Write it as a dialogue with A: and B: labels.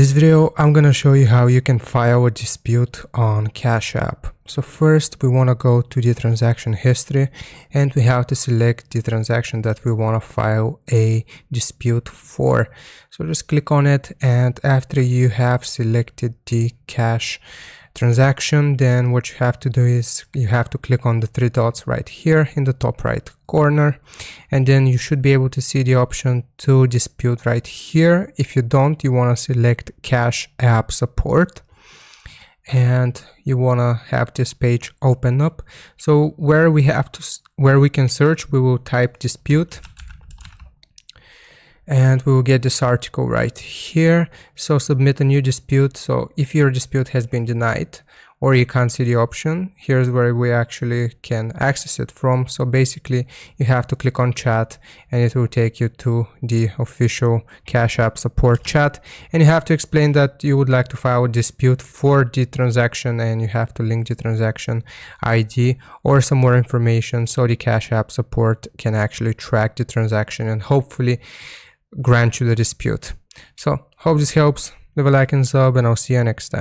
A: this video, I'm gonna show you how you can file a dispute on Cash App. So first, we wanna go to the transaction history and we have to select the transaction that we wanna file a dispute for. So just click on it, and after you have selected the cash transaction, then what you have to do is you have to click on the three dots right here in the top right corner, and then you should be able to see the option to dispute right here. If you don't, you want to select Cash App Support, and you want to have this page open up. So where we can search, we will type dispute, and we will get this article right here. So submit a new dispute. So if your dispute has been denied or you can't see the option, here's where we actually can access it from. So basically you have to click on chat and it will take you to the official Cash App Support chat, and you have to explain that you would like to file a dispute for the transaction, and you have to link the transaction ID or some more information so the Cash App Support can actually track the transaction and hopefully grant you the dispute. So hope this helps. Leave a like and sub, and I'll see you next time.